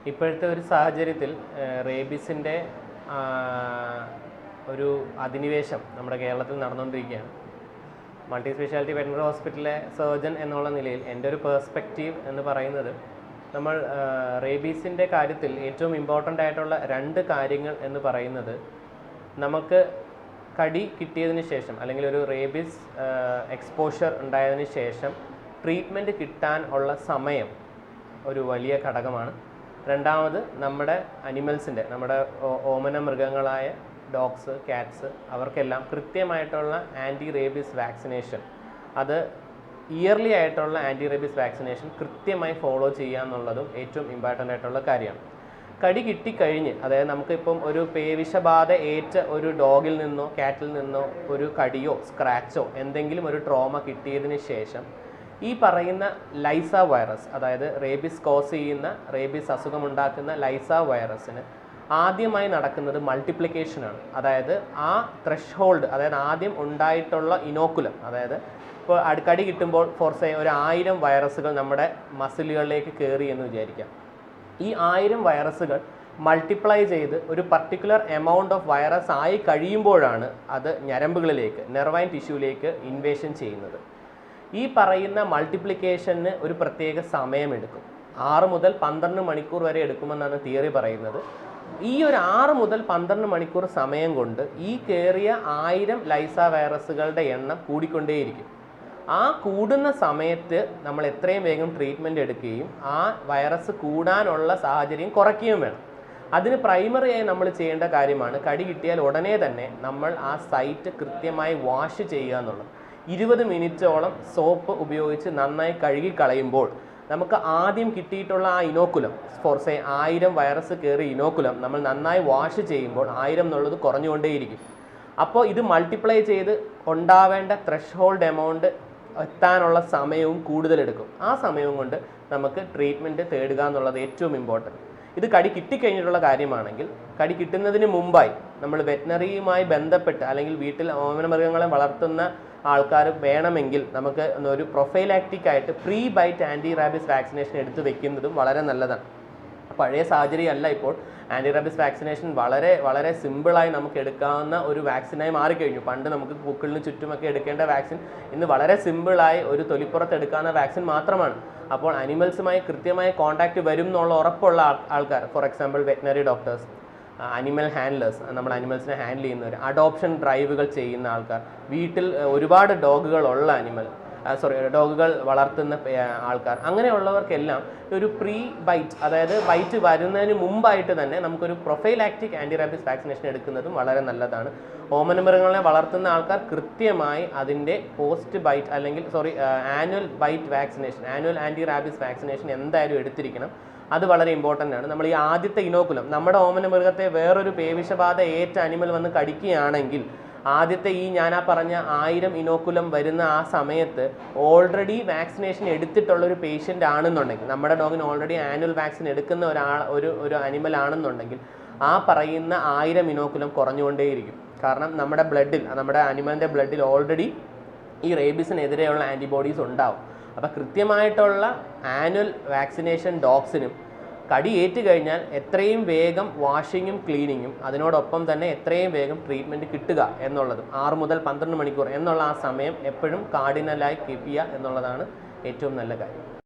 ഇപ്പോഴത്തെ ഒരു സാഹചര്യത്തിൽ റേബീസിൻ്റെ ഒരു അധിനിവേശം നമ്മുടെ കേരളത്തിൽ നടന്നുകൊണ്ടിരിക്കുകയാണ്. മൾട്ടി സ്പെഷ്യാലിറ്റി വെറ്ററിനറി ഹോസ്പിറ്റലിലെ സർജൻ എന്നുള്ള നിലയിൽ എൻ്റെ ഒരു പേഴ്സ്പെക്റ്റീവ് എന്ന് പറയുന്നത്, നമ്മൾ റേബീസിൻ്റെ കാര്യത്തിൽ ഏറ്റവും ഇമ്പോർട്ടൻ്റ് ആയിട്ടുള്ള 2 കാര്യങ്ങൾ എന്ന് പറയുന്നത്, നമുക്ക് കടി കിട്ടിയതിന് ശേഷം അല്ലെങ്കിൽ ഒരു റേബീസ് എക്സ്പോഷർ ഉണ്ടായതിന് ശേഷം ട്രീറ്റ്മെൻറ്റ് കിട്ടാൻ ഉള്ള സമയം ഒരു വലിയ ഘടകമാണ്. രണ്ടാമത് നമ്മുടെ അനിമൽസിൻ്റെ, നമ്മുടെ ഓമന മൃഗങ്ങളായ ഡോഗ്സ്, കാറ്റ്സ്, അവർക്കെല്ലാം കൃത്യമായിട്ടുള്ള ആൻറ്റി റേബീസ് വാക്സിനേഷൻ, അത് ഇയർലി ആയിട്ടുള്ള ആൻറ്റി റേബീസ് വാക്സിനേഷൻ കൃത്യമായി ഫോളോ ചെയ്യുക എന്നുള്ളതും ഏറ്റവും ഇമ്പോർട്ടൻ്റ് ആയിട്ടുള്ള കാര്യമാണ്. കടി കിട്ടിക്കഴിഞ്ഞ്, അതായത് നമുക്കിപ്പം ഒരു പേവിഷബാധ ഏറ്റ ഒരു ഡോഗിൽ നിന്നോ കാറ്റിൽ നിന്നോ ഒരു കടിയോ സ്ക്രാച്ചോ എന്തെങ്കിലും ഒരു ട്രോമ കിട്ടിയതിന് ശേഷം ഈ പറയുന്ന ലൈസ വൈറസ്, അതായത് റേബീസ് കോസ് ചെയ്യുന്ന, റേബീസ് അസുഖമുണ്ടാക്കുന്ന ലൈസ വൈറസിന് ആദ്യമായി നടക്കുന്നത് മൾട്ടിപ്ലിക്കേഷനാണ്. അതായത് ആ ത്രഷ്, അതായത് ആദ്യം ഉണ്ടായിട്ടുള്ള ഇനോക്കുലം, അതായത് ഇപ്പോൾ കടി കിട്ടുമ്പോൾ ഫോർസേ ഒരു 1000 വൈറസുകൾ നമ്മുടെ മസിലുകളിലേക്ക് കയറി എന്ന് വിചാരിക്കാം. ഈ 1000 വൈറസുകൾ മൾട്ടിപ്ലൈ ചെയ്ത് ഒരു പർട്ടിക്കുലർ എമൗണ്ട് ഓഫ് വൈറസ് ആയി കഴിയുമ്പോഴാണ് അത് ഞരമ്പുകളിലേക്ക്, നെർവൈൻ ടിഷ്യൂലേക്ക് ഇൻവേഷൻ ചെയ്യുന്നത്. ഈ പറയുന്ന മൾട്ടിപ്ലിക്കേഷന് ഒരു പ്രത്യേക സമയമെടുക്കും. 6 മുതൽ 12 മണിക്കൂർ വരെ എടുക്കുമെന്നാണ് തിയറി പറയുന്നത്. ഈ ഒരു 6 മുതൽ 12 മണിക്കൂർ സമയം കൊണ്ട് ഈ കയറിയ 1000 ലൈസ വൈറസുകളുടെ എണ്ണം കൂടിക്കൊണ്ടേയിരിക്കും. ആ കൂടുന്ന സമയത്ത് നമ്മൾ എത്രയും വേഗം ട്രീറ്റ്മെൻറ്റ് എടുക്കുകയും ആ വൈറസ് കൂടാനുള്ള സാഹചര്യം കുറയ്ക്കുകയും വേണം. അതിന് പ്രൈമറിയായി നമ്മൾ ചെയ്യേണ്ട കാര്യമാണ്, കടി കിട്ടിയാൽ ഉടനെ തന്നെ നമ്മൾ ആ സൈറ്റ് കൃത്യമായി വാഷ് ചെയ്യുക എന്നുള്ളത്. 20 മിനിറ്റോളം സോപ്പ് ഉപയോഗിച്ച് നന്നായി കഴുകി കളയുമ്പോൾ നമുക്ക് ആദ്യം കിട്ടിയിട്ടുള്ള ആ ഇനോക്കുലം, ഫോർസേ 1000 വൈറസ് കയറി ഇനോക്കുലം നമ്മൾ നന്നായി വാഷ് ചെയ്യുമ്പോൾ 1000 എന്നുള്ളത് കുറഞ്ഞുകൊണ്ടേയിരിക്കും. അപ്പോൾ ഇത് മൾട്ടിപ്ലൈ ചെയ്ത് ഉണ്ടാവേണ്ട ത്രഷ് എമൗണ്ട് എത്താനുള്ള സമയവും കൂടുതലെടുക്കും. ആ സമയവും കൊണ്ട് നമുക്ക് ട്രീറ്റ്മെൻറ്റ് തേടുക എന്നുള്ളത് ഏറ്റവും ഇമ്പോർട്ടൻറ്റ്. ഇത് കടി കിട്ടിക്കഴിഞ്ഞിട്ടുള്ള കാര്യമാണെങ്കിൽ, കടി കിട്ടുന്നതിന് മുമ്പായി നമ്മൾ വെറ്റിനറിയുമായി ബന്ധപ്പെട്ട് അല്ലെങ്കിൽ വീട്ടിൽ ഓമന മൃഗങ്ങളെ വളർത്തുന്ന ആൾക്കാർ വേണമെങ്കിൽ നമുക്ക് ഒരു പ്രൊഫൈലാക്റ്റിക് ആയിട്ട് pre bite anti rabies vaccination എടുത്ത് വെക്കുന്നതും വളരെ നല്ലതാണ്. പഴയ സാഹചര്യമല്ല ഇപ്പോൾ. ആൻറ്റി റാബീസ് വാക്സിനേഷൻ വളരെ വളരെ സിമ്പിളായി നമുക്ക് എടുക്കാവുന്ന ഒരു വാക്സിനായി മാറിക്കഴിഞ്ഞു. പണ്ട് നമുക്ക് പൂക്കളിന് ചുറ്റുമൊക്കെ എടുക്കേണ്ട വാക്സിൻ ഇന്ന് വളരെ സിമ്പിളായി ഒരു തൊലിപ്പുറത്ത് എടുക്കാവുന്ന വാക്സിൻ മാത്രമാണ്. അപ്പോൾ അനിമൽസുമായി കൃത്യമായ കോൺടാക്റ്റ് വരും എന്നുള്ള ഉറപ്പുള്ള ആൾക്കാർ, for example veterinary doctors, animal handlers, നമ്മൾ അനിമൽസിനെ ഹാൻഡിൽ ചെയ്യുന്നവർ, അഡോപ്ഷൻ ഡ്രൈവുകൾ ചെയ്യുന്ന ആൾക്കാർ, വീട്ടിൽ ഒരുപാട് ഡോഗുകളുള്ള ഡോഗുകൾ വളർത്തുന്ന ആൾക്കാർ, അങ്ങനെയുള്ളവർക്കെല്ലാം ഒരു പ്രീ ബൈറ്റ്, അതായത് ബൈറ്റ് വരുന്നതിന് മുമ്പായിട്ട് തന്നെ നമുക്കൊരു പ്രൊഫൈലാക്റ്റിക് ആൻറ്റി റാബീസ് വാക്സിനേഷൻ എടുക്കുന്നതും വളരെ നല്ലതാണ്. ഓമന മൃഗങ്ങളെ വളർത്തുന്ന ആൾക്കാർ കൃത്യമായി അതിൻ്റെ പോസ്റ്റ് ബൈറ്റ് അല്ലെങ്കിൽ annual bite vaccination, annual anti rabies vaccination എന്തായാലും എടുത്തിരിക്കണം. അത് വളരെ ഇമ്പോർട്ടൻ്റ് ആണ്. നമ്മൾ ഈ ആദ്യത്തെ ഇനോക്കുലം, നമ്മുടെ ഓമന മൃഗത്തെ വേറൊരു പേവിഷബാധ ഏറ്റ അനിമൽ വന്ന് കടിക്കുകയാണെങ്കിൽ ആദ്യത്തെ ഈ ഞാനാ പറഞ്ഞ 1000 ഇനോക്കുലം വരുന്ന ആ സമയത്ത് ഓൾറെഡി വാക്സിനേഷൻ എടുത്തിട്ടുള്ളൊരു പേഷ്യൻ്റ് ആണെന്നുണ്ടെങ്കിൽ, നമ്മുടെ ഡോഗിന് ഓൾറെഡി ആനുവൽ വാക്സിൻ എടുക്കുന്ന ഒരു അനിമൽ ആണെന്നുണ്ടെങ്കിൽ ആ പറയുന്ന 1000 ഇനോക്കുലം കുറഞ്ഞുകൊണ്ടേയിരിക്കും. കാരണം നമ്മുടെ ബ്ലഡിൽ, നമ്മുടെ അനിമലിൻ്റെ ബ്ലഡിൽ ഓൾറെഡി ഈ റേബീസിനെതിരെയുള്ള ആൻറ്റിബോഡീസ് ഉണ്ടാവും. അപ്പോൾ കൃത്യമായിട്ടുള്ള ആനുവൽ വാക്സിനേഷൻ ഡോഗ്സിനും കടി ഏറ്റു കഴിഞ്ഞാൽ എത്രയും വേഗം വാഷിങ്ങും ക്ലീനിങ്ങും അതിനോടൊപ്പം തന്നെ എത്രയും വേഗം ട്രീറ്റ്മെൻറ്റ് കിട്ടുക എന്നുള്ളതും 6 മുതൽ 12 മണിക്കൂർ എന്നുള്ള ആ സമയം എപ്പോഴും കാർഡിനലായി കീപ്പ് ചെയ്യുക എന്നുള്ളതാണ് ഏറ്റവും നല്ല കാര്യം.